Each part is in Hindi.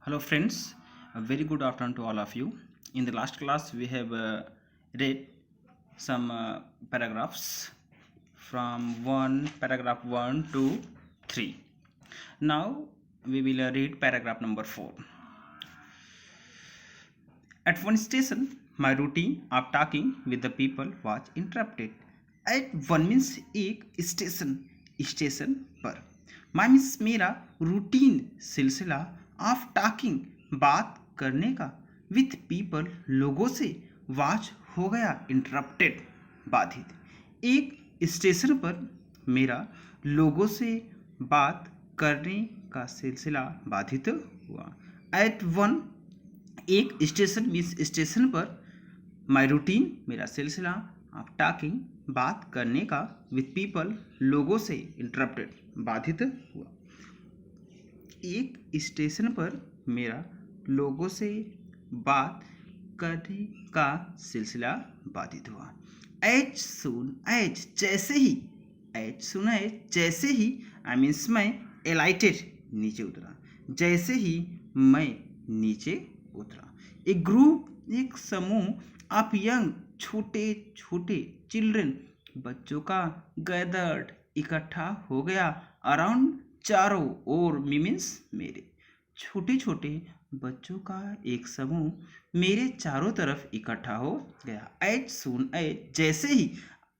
Hello friends, a very good afternoon to all of you. In the last class we have read some paragraphs from paragraph 1 to 3. Now we will read paragraph number 4. At one station, my routine of talking with the people was interrupted. At one means एक स्टेशन पर माई मीन्स मेरा रूटीन सिलसिला ऑफ टॉकिंग बात करने का विथ पीपल लोगों से वाच हो गया इंटरप्टेड बाधित। एक स्टेशन पर मेरा लोगों से बात करने का सिलसिला बाधित हुआ। एट वन एक स्टेशन मीन्स स्टेशन पर माई रूटीन मेरा सिलसिला ऑफ टॉकिंग बात करने का विथ पीपल लोगों से इंटरप्टेड बाधित हुआ। एक स्टेशन पर मेरा लोगों से बात करने का सिलसिला बाधित हुआ। एज सुन एज जैसे ही जैसे ही आई मीन्स मैं एलाइटेड नीचे उतरा, जैसे ही मैं नीचे उतरा। एक ग्रुप एक समूह ऑफ यंग छोटे छोटे चिल्ड्रन बच्चों का गैदर्ड इकट्ठा हो गया अराउंड चारों ओर मीन्स मेरे छोटे छोटे बच्चों का एक समूह मेरे चारों तरफ इकट्ठा हो गया। एज सुन एज जैसे ही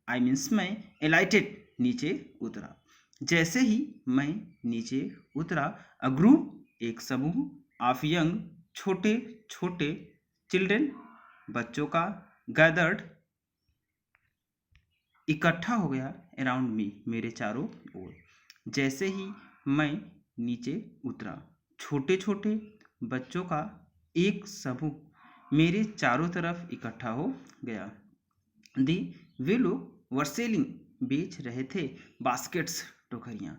आई मीन्स मैं एलाइटेड नीचे उतरा, जैसे ही मैं नीचे उतरा। अ ग्रुप एक समूह ऑफ यंग छोटे छोटे चिल्ड्रन बच्चों का गैदर्ड इकट्ठा हो गया अराउंड मी मेरे चारों ओर। जैसे ही मैं नीचे उतरा, छोटे छोटे बच्चों का एक समूह मेरे चारों तरफ इकट्ठा हो गया। वे लोग वर सेलिंग बेच रहे थे बास्केट्स टोकरियाँ,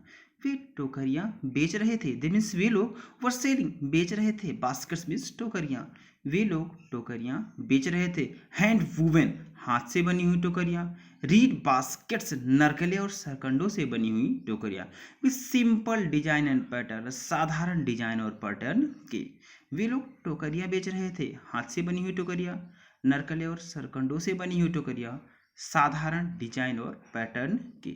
वे टोकरियाँ बेच रहे थे। दे मीन्स वे लोग वर सेलिंग बेच रहे थे, बास्केट्स मीन्स टोकरियाँ, वे लोग टोकरियाँ बेच रहे थे। हैंड वूवेन हाथ से बनी हुई टोकरियाँ, रीड बास्केट्स नरकले और सरकंडों से बनी हुई टोकरियाँ with simple design and pattern साधारण डिजाइन और पैटर्न के। वे लोग टोकरियाँ बेच रहे थे, हाथ से बनी हुई टोकरियाँ, नरकले और सरकंडों से बनी हुई टोकरियाँ साधारण डिजाइन और पैटर्न के।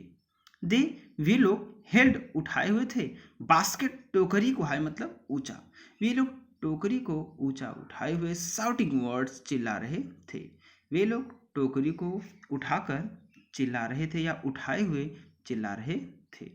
वे लोग हेल्ड उठाए हुए थे बास्केट टोकरी को, हाई मतलब ऊंचा, वे लोग टोकरी को ऊंचा उठाए हुए साउटिंग वर्ड्स चिल्ला रहे थे। वे लोग टोकरी को उठाकर चिल्ला रहे थे या उठाए हुए चिल्ला रहे थे।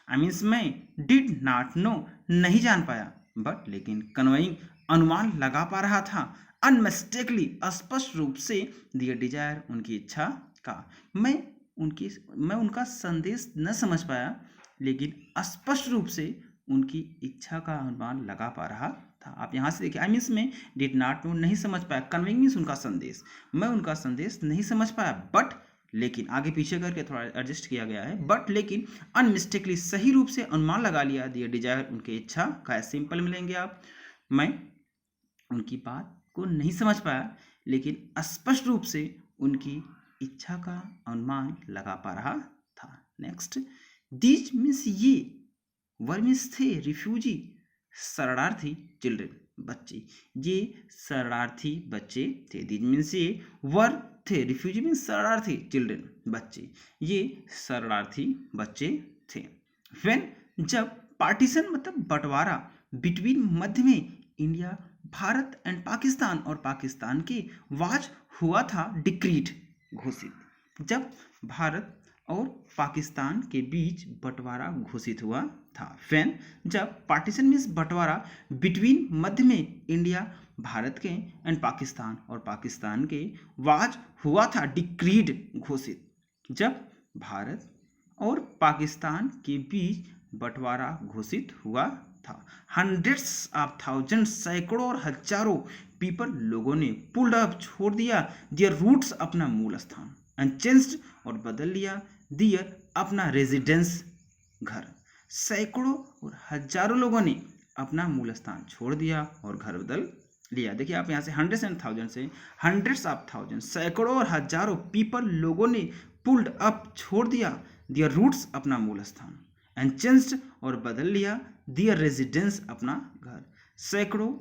आई मीन्स मैं डिड नॉट नो नहीं जान पाया, बट लेकिन कन्वेइंग अनुमान लगा पा रहा था, अनमिस्टेकली स्पष्ट रूप से दियर डिजायर उनकी इच्छा का। मैं उनका संदेश न समझ पाया, लेकिन स्पष्ट रूप से उनकी इच्छा का अनुमान लगा पा रहा था। आप यहाँ से देखिए, आई मीन्स मैं डिड नॉट नो नहीं समझ पाया, कन्वेइंग मीन्स उनका संदेश, मैं उनका संदेश नहीं समझ पाया, बट लेकिन आगे पीछे करके थोड़ा एडजस्ट किया गया है। बट लेकिन अनमिस्टेकली सही रूप से अनुमान लगा लिया दियर डिजायर उनकी इच्छा का। सिंपल मिलेंगे आप, मैं उनकी बात को नहीं समझ पाया, लेकिन स्पष्ट रूप से उनकी इच्छा का अनुमान लगा पा रहा था। नेक्स्ट, दीज मीन्स ये, वर मीन्स थे, रिफ्यूजी शरणार्थी चिल्ड्रन बच्चे, ये शरणार्थी बच्चे थे। दीज मीन्स ये, वर थे, रिफ्यूजी मीन्स शरणार्थी चिल्ड्रन बच्चे, ये शरणार्थी बच्चे थे। व्हेन जब पार्टीशन मतलब बंटवारा बिटवीन मध्य में इंडिया भारत एंड पाकिस्तान और पाकिस्तान के वाज हुआ था डिक्रीड घोषित, जब भारत और पाकिस्तान के बीच बंटवारा घोषित हुआ था। व्हेन जब पार्टीशन मीन्स बंटवारा बिटवीन मध्य में इंडिया भारत के एंड पाकिस्तान और पाकिस्तान के वाज हुआ था डिक्रीड घोषित, जब भारत और पाकिस्तान के बीच बंटवारा घोषित हुआ था। हंड्रेड्स ऑफ थाउजेंड्स सैकड़ों और हजारों पीपल लोगों ने पुल्ड अप छोड़ दिया दियर रूट्स अपना मूल स्थान, एंड चेंज्ड और बदल लिया दियर अपना रेजिडेंस घर। सैकड़ों और हजारों लोगों ने अपना मूल स्थान छोड़ दिया और घर बदल लिया। देखिए आप यहाँ से हंड्रेड्स एंड थाउजेंड से हंड्रेड्स ऑफ थाउजेंड सैकड़ों और हजारों पीपल लोगों ने पुल्ड अप छोड़ दिया दियर रूट्स अपना मूल स्थान, एंड चेंज्ड और बदल लिया दियर रेजिडेंस अपना घर। सैकड़ों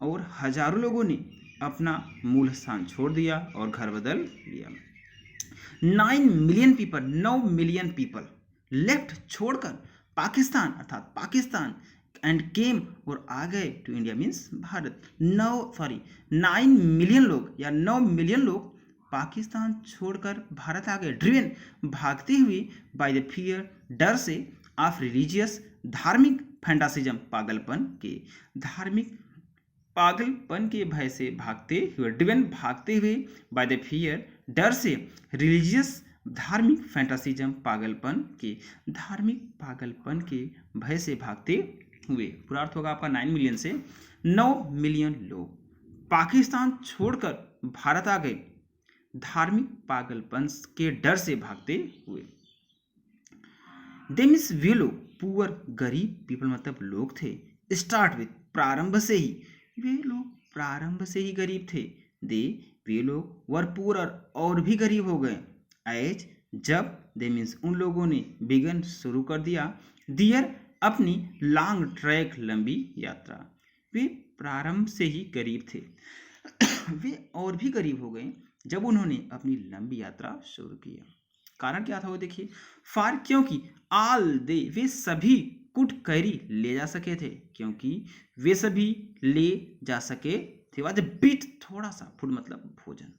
और हजारों लोगों ने अपना मूल स्थान छोड़ दिया और घर बदल लिया। 9 मिलियन पीपल लेफ्ट छोड़कर पाकिस्तान अर्थात पाकिस्तान एंड केम और आ गए to India means Bharat. 9 million लोग या 9 मिलियन लोग पाकिस्तान छोड़कर भारत आ गए। ड्रिवन भागते हुए बाय द फियर डर से ऑफ रिलीजियस धार्मिक फैंटासिज्म पागलपन के भय से भागते हुए। ड्रिवन भागते हुए बाय द फियर डर से रिलीजियस धार्मिक फैंटासिज्म पागलपन के भय से भागते हुए। पूरा अर्थ होगा आपका 9 मिलियन से 9 मिलियन लोग पाकिस्तान छोड़कर भारत आ गए धार्मिक पागलपन के डर से भागते हुए। दे मीन्स वे लोग पुअर गरीब पीपल मतलब लोग थे। स्टार्ट विथ प्रारंभ से ही वे लोग प्रारंभ से ही गरीब थे। वे लोग वर पुअर और भी गरीब हो गए। एज जब दे मीन्स उन लोगों ने बिगन शुरू कर दिया दियर अपनी लॉन्ग ट्रैक लंबी यात्रा। वे प्रारंभ से ही गरीब थे वे और भी गरीब हो गए जब उन्होंने अपनी लंबी यात्रा शुरू किया। कारण क्या था वो देखिए। फार क्योंकि आल दे वे सभी कुड कैरी ले जा सके थे क्योंकि वे सभी ले जा सके थे। वाज बीट थोड़ा सा फूड मतलब भोजन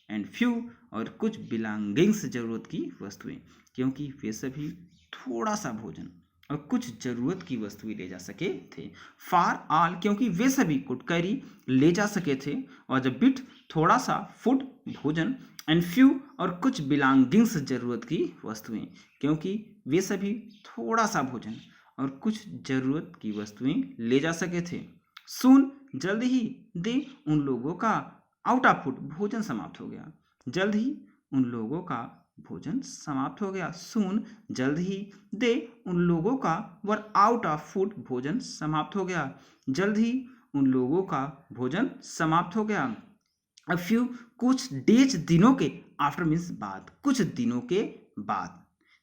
एंड फ्यू और कुछ बिलोंगिंग्स जरूरत की वस्तुएं क्योंकि वे सभी थोड़ा सा भोजन और कुछ जरूरत की वस्तुएं ले जा सके थे। फार ऑल क्योंकि वे सभी कुड कैरी ले जा सके थे और जब बिट थोड़ा सा फूड भोजन एंड फ्यू और कुछ बिलोंगिंग्स जरूरत की वस्तुएं क्योंकि वे सभी थोड़ा सा भोजन और कुछ जरूरत की वस्तुएं ले जा सके थे। सून जल्द ही दे उन लोगों का आउट ऑफ फूड भोजन समाप्त हो गया। जल्द ही उन लोगों का भोजन समाप्त हो गया। सून जल्द ही दे उन लोगों का वर आउट ऑफ फूड भोजन समाप्त हो गया। जल्द ही उन लोगों का भोजन समाप्त हो गया। अ फ्यू कुछ डेज दिनों के आफ्टर मीन्स बाद कुछ दिनों के बाद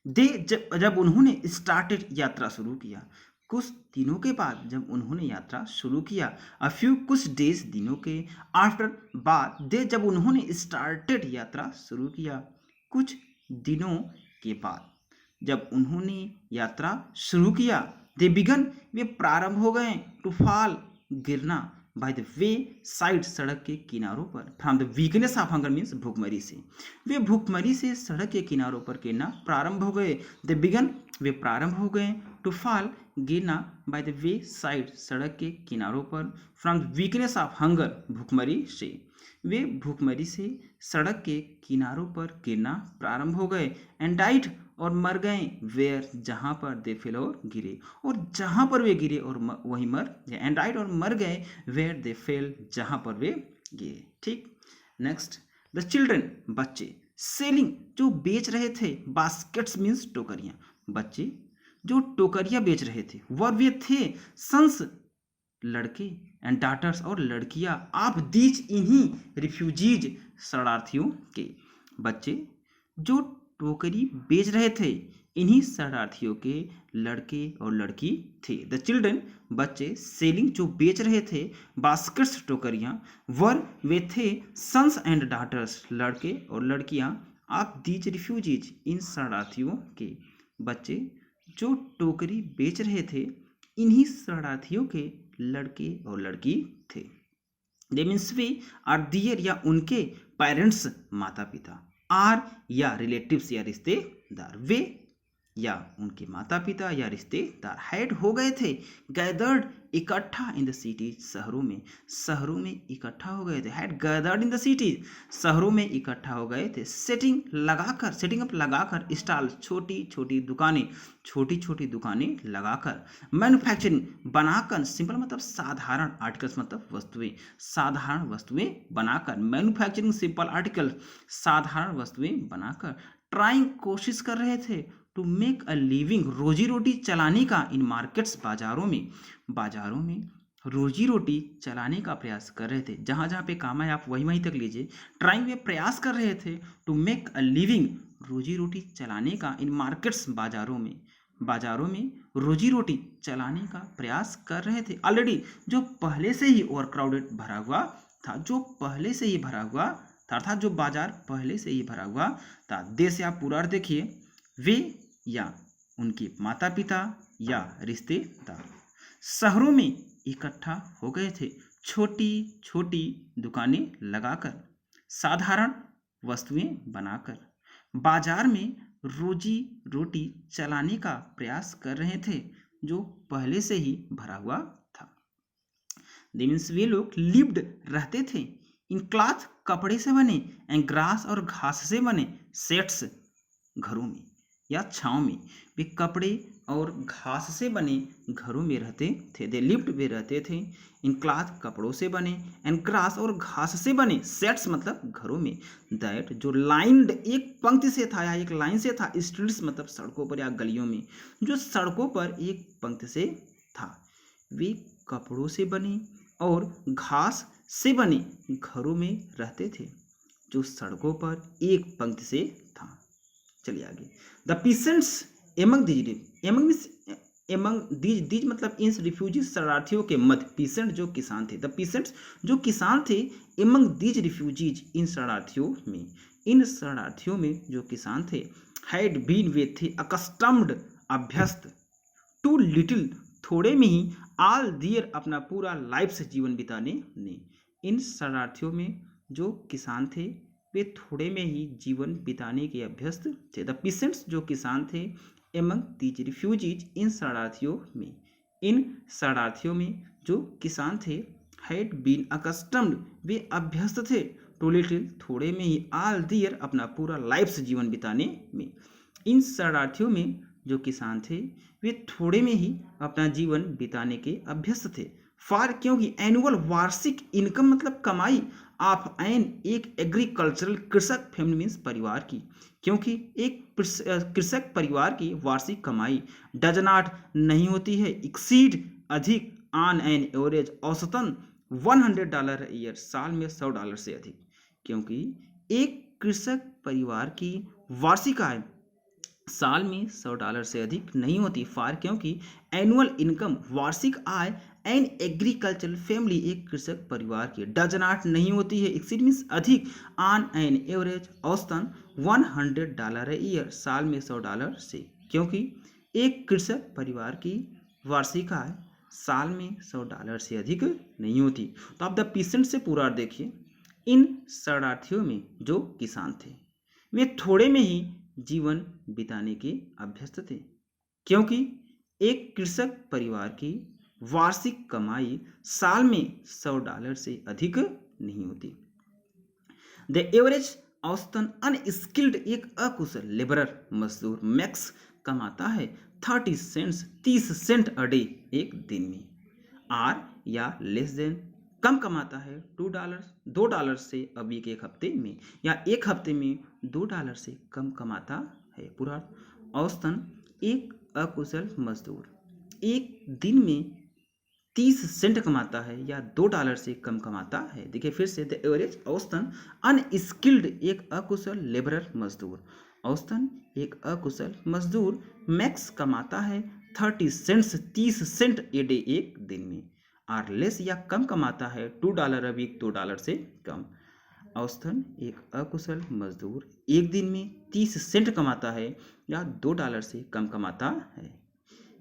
दे जब उन्होंने स्टार्टेड यात्रा शुरू किया। कुछ दिनों के बाद जब उन्होंने यात्रा शुरू किया। अ फ्यू कुछ डेज दिनों के आफ्टर बाद दे जब उन्होंने स्टार्टेड यात्रा शुरू किया। कुछ दिनों के बाद जब उन्होंने यात्रा शुरू किया। दे बिगन वे प्रारंभ हो गए टू फॉल गिरना बाय द वे साइड सड़क के किनारों पर। From the weakness of hunger means भूखमरी से वे भूखमरी से सड़क के किनारों पर गिरना प्रारंभ हो गए। दे बिगन वे प्रारंभ हो गए टू फॉल गिरना बाय द वे साइड सड़क के किनारों पर। From the weakness of hunger भूखमरी से वे भूखमरी से सड़क के किनारों पर गिरना प्रारंभ हो गए। एंड डाइट और मर गए वेयर जहाँ पर दे फेल और गिरे और जहाँ पर वे गिरे और वहीं मर गए। एंड डाइट और मर गए वेयर दे फेल जहाँ पर वे गिरे। ठीक। नेक्स्ट द चिल्ड्रन बच्चे सेलिंग जो बेच रहे थे बास्केट्स मीन्स टोकरियाँ बच्चे जो टोकरियाँ बेच रहे थे वर वे थे सन्स लड़के एंड डाटर्स और लड़कियां आप दीज इन्हीं रिफ्यूजीज शरणार्थियों के। बच्चे जो टोकरी बेच रहे थे इन्हीं शरणार्थियों के लड़के और लड़की थे। द चिल्ड्रन बच्चे सेलिंग जो बेच रहे थे बास्केट्स टोकरियां वर वे थे सन्स एंड डाटर्स लड़के और लड़कियां आप दीज रिफ्यूजीज इन शरणार्थियों के। बच्चे जो टोकरी बेच रहे थे इन्हीं शरणार्थियों के लड़के और लड़की थे। दे मीन्स वे आर दियर या उनके पेरेंट्स माता पिता आर या रिलेटिव्स या रिश्तेदार वे या उनके माता पिता या रिश्तेदार हैड हो गए थे गैदर्ड इकट्ठा इन द सिटी शहरों में इकट्ठा हो गए थे। Had gathered in the city शहरों में इकट्ठा हो गए थे। सेटिंग अप लगाकर स्टॉल छोटी छोटी दुकानें लगाकर। मैन्युफैक्चरिंग बनाकर सिंपल मतलब साधारण आर्टिकल्स मतलब वस्तुएं साधारण वस्तुएं बनाकर। मैन्युफैक्चरिंग सिंपल आर्टिकल साधारण वस्तुएं बनाकर। ट्राइंग कोशिश कर रहे थे टू मेक अ लिविंग रोजी रोटी चलाने का इन मार्केट्स बाजारों में रोजी रोटी चलाने का प्रयास कर रहे थे। जहाँ जहाँ पे काम है आप वहीं तक लीजिए। ट्राइंग वे प्रयास कर रहे थे टू मेक अ लिविंग रोजी रोटी चलाने का इन मार्केट्स बाजारों में बाजारों में रोजी रोटी चलाने का प्रयास कर रहे थे। ऑलरेडी जो पहले से ही ओवर क्राउडेड भरा हुआ था, जो पहले से ही भरा हुआ था, अर्थात जो बाजार पहले से ही भरा हुआ था। देश या पूरा अर्थ देखिए, वे या उनके माता पिता या रिश्तेदार शहरों में इकट्ठा हो गए थे, छोटी छोटी दुकानें लगाकर, साधारण वस्तुएं बनाकर बाजार में रोजी रोटी चलाने का प्रयास कर रहे थे, जो पहले से ही भरा हुआ था। मीन्स वे लोग लिव्ड रहते थे इन क्लॉथ, कपड़े से बने, एंड ग्रास और घास से बने सेट्स, घरों में या छाँव में। वे कपड़े और घास से बने घरों में रहते थे। दे लिव्ड, वे रहते थे इन क्लॉथ, कपड़ों से बने, एंड ग्रास और घास से बने सेट्स मतलब घरों में। दैट, जो लाइन्ड, एक पंक्ति से था या एक लाइन से था, स्ट्रीट्स मतलब सड़कों पर या गलियों में, जो सड़कों पर एक पंक्ति से था। वे कपड़ों से बने और घास से बने घरों में रहते थे, जो सड़कों पर एक पंक्ति से था। चलिए आगे। The peasants among these, among these मतलब इन रिफ्यूजीज, शरणार्थियों के मध्य। पीसेंट जो किसान थे, द पीसेंट्स जो किसान थे, एमंग दीज रिफ्यूजीज इन शरणार्थियों में, इन शरणार्थियों में जो किसान थे, हैड बीन, वे थे, अकस्टम्ड अभ्यस्त, टू लिटिल थोड़े में ही, ऑल दियर अपना पूरा लाइफ से जीवन बिताने ने। इन शरणार्थियों में जो किसान थे वे थोड़े में ही जीवन बिताने के अभ्यस्त थे। द पीसेंट्स जो किसान थे, एमंग दीज रिफ्यूजीज इन शरणार्थियों में, इन शरणार्थियों में जो किसान थे, हैड बीन अकस्टम्ड, वे अभ्यस्त थे, टू लिटिल थोड़े में ही, ऑल दियर अपना पूरा लाइफ से जीवन बिताने में। इन शरणार्थियों में जो किसान थे वे थोड़े में ही अपना जीवन बिताने के अभ्यस्त थे। फार, क्योंकि एनुअल, वार्षिक, इनकम मतलब कमाई, ऑफ एन, एक एग्रीकल्चरल, कृषक फैमिली मीन्स परिवार की, क्योंकि एक कृषक परिवार की वार्षिक कमाई डज नॉट नहीं होती है, एक्सीड अधिक, ऑन एन एवरेज औसतन $100 ईयर, साल में $100 से अधिक। क्योंकि एक कृषक परिवार की वार्षिक आय साल में $100 से अधिक नहीं होती। फार, क्योंकि एनुअल इनकम, वार्षिक आय, एन एग्रीकल्चरल फैमिली, एक कृषक परिवार की, डज नॉट नहीं होती है, एक्सीड मीन्स अधिक, ऑन एन एवरेज औसतन $100 ईयर, साल में $100 से। क्योंकि एक कृषक परिवार की वार्षिक आय साल में $100 से अधिक नहीं होती। तो आप द पीसेंट से पूरा देखिए, इन शरणार्थियों में जो किसान थे वे थोड़े में ही जीवन बिताने के अभ्यस्त थे, क्योंकि एक कृषक परिवार की वार्षिक कमाई साल में $100 से अधिक नहीं होती। द एवरेज, औसतन, अनस्किल्ड, एक अकुशल लेबरर, मजदूर, मैक्स कमाता है 30 सेंट्स, 30 सेंट अ डे, एक दिन में। आर, या लेस देन, कम कमाता है $2 से अ वीक, एक हफ्ते में, या एक हफ्ते में $2 से कम कमाता है। पूरा औसतन एक अकुशल मजदूर एक दिन में 30 सेंट कमाता है या $2 से कम कमाता है। देखिए फिर से, द एवरेज, औसतन, अनस्किल्ड, एक अकुशल लेबरर, मजदूर, औसतन एक अकुशल मजदूर मैक्स कमाता है 30 सेंट्स, 30 सेंट ए डे, एक दिन में। आर लेस, या कम कमाता है $2 अ वीक, $2 से कम। औसतन एक अकुशल मजदूर एक दिन में 30 सेंट कमाता है या $2 से कम कमाता है।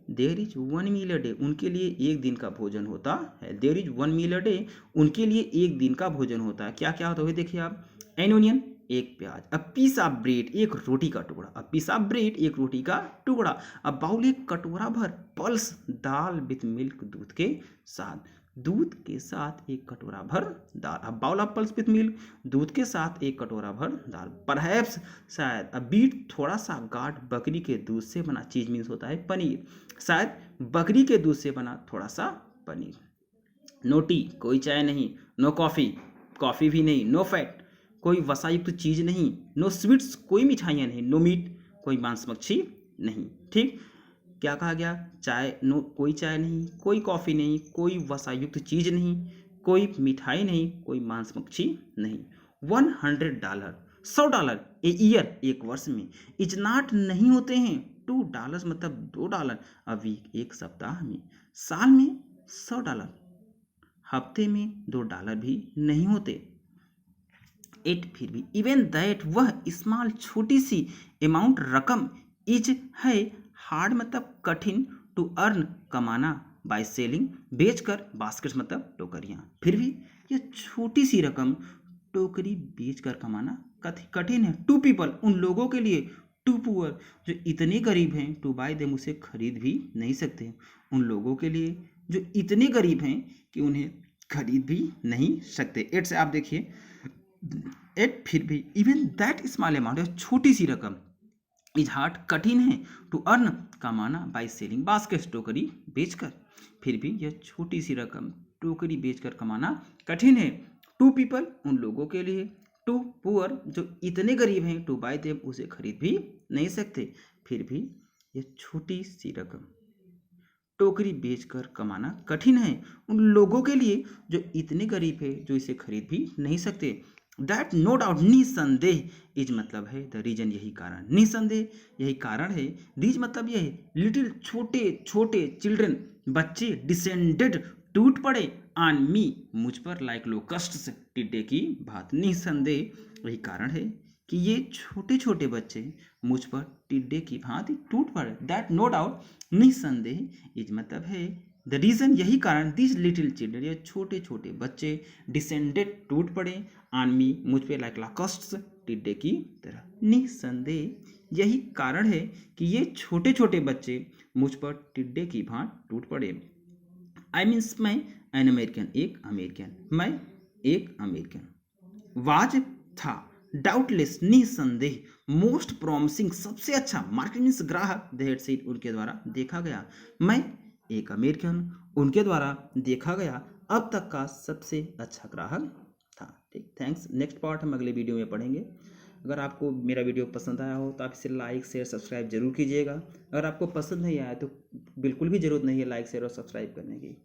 There is 1 meal a day, उनके लिए एक दिन का भोजन होता है। There is 1 meal a day, उनके लिए एक दिन का भोजन होता है। क्या क्या होता है देखिए आप, एन ओनियन, एक प्याज, अ पीस ऑफ ब्रेड, एक रोटी का टुकड़ा, अ पीस ऑफ ब्रेड, एक रोटी का टुकड़ा, अ बाउल, एक कटोरा भर, पल्स, दाल, विथ मिल्क, दूध के साथ, दूध के साथ एक कटोरा भर दाल, a bowl of pulse with milk, दूध के साथ एक कटोरा भर दाल। परहैप्स, शायद, अ बीट, थोड़ा सा, गाढ़, बकरी के दूध से बना, चीज मीन्स होता है पनीर, शायद बकरी के दूध से बना थोड़ा सा पनीर। नो टी, कोई चाय नहीं, नो कॉफ़ी, कॉफ़ी भी नहीं, नो फैट, कोई वसायुक्त चीज़ नहीं, नो स्वीट्स, कोई मिठाइयाँ नहीं, नो मीट, कोई मांस मच्छी नहीं। ठीक, क्या कहा गया, चाय, नो, कोई चाय नहीं, कोई कॉफ़ी नहीं, कोई वसायुक्त चीज़ नहीं, कोई मिठाई नहीं, कोई मांस मच्छी नहीं। $100, $100 ए ईयर, एक वर्ष में, इज नॉट नहीं होते हैं, $2 मतलब $2, अ वीक एक सप्ताह में, साल में $100, हफ्ते में $2 भी नहीं होते। एट फिर भी इवन दैट वह स्मॉल छोटी सी अमाउंट रकम इज है हार्ड मतलब कठिन टू अर्न कमाना बाय सेलिंग बेचकर बास्केट्स मतलब टोकरियाँ, फिर भी यह छोटी सी रकम टोकरी बेचकर कमाना कठिन है। टू पीपल उन लोगों के लिए, टू पुअर जो इतने गरीब हैं, टू बाय देम उसे खरीद भी नहीं सकते, उन लोगों के लिए जो इतने गरीब हैं कि उन्हें खरीद भी नहीं सकते। एट से आप देखिए, एट फिर भी इवन दैट स्मॉल अमाउंट छोटी सी रकम इज हार्ड कठिन है टू अर्न कमाना बाय सेलिंग बास्केट टोकरी बेचकर, फिर भी यह छोटी सी रकम टोकरी बेचकर कमाना कठिन है। टू पीपल उन लोगों के लिए, टू पुअर जो इतने गरीब हैं, टू बाय देम उसे खरीद भी नहीं सकते, फिर भी यह छोटी सी रकम टोकरी बेचकर कमाना कठिन है उन लोगों के लिए जो इतने गरीब है जो इसे खरीद भी नहीं सकते। दैट नो डाउट निसंदेह इज मतलब है द रीजन यही कारण, निसंदेह यही कारण है। दीज मतलब यह है लिटिल छोटे छोटे चिल्ड्रन बच्चे डिसेंडेड टूट पड़े ऑन मी मुझ पर लाइक लोकस्ट टिड्डे की भांति, निसंदेह यही कारण है कि ये छोटे छोटे बच्चे मुझ पर टिड्डे की भांति टूट पड़े। दैट नो डाउट निसंदेह इज मतलब है द रीजन यही कारण, दिस लिटिल चिल्ड्रन ये छोटे छोटे बच्चे डिसेंडेड टूट पड़े ऑन मी मुझ पे लाइक लाकस्ट्स टिड्डे की तरह, निसंदेह यही कारण है कि ये छोटे छोटे बच्चे मुझ पर टिड्डे की भांति टूट पड़े। आई मीन्स मैं एन अमेरिकन एक अमेरिकन, मैं एक अमेरिकन, वाज था डाउटलेस निसंदेह मोस्ट प्रॉमिसिंग सबसे अच्छा, मार्केट मीन्स ग्राहक, दैट से उनके द्वारा देखा गया, मैं एक अमेरिकन उनके द्वारा देखा गया अब तक का सबसे अच्छा ग्राहक था। ठीक, थैंक्स। नेक्स्ट पार्ट हम अगले वीडियो में पढ़ेंगे। अगर आपको मेरा वीडियो पसंद आया हो तो आप इसे लाइक शेयर सब्सक्राइब जरूर कीजिएगा। अगर आपको पसंद नहीं आया तो बिल्कुल भी ज़रूरत नहीं है लाइक शेयर और सब्सक्राइब करने की।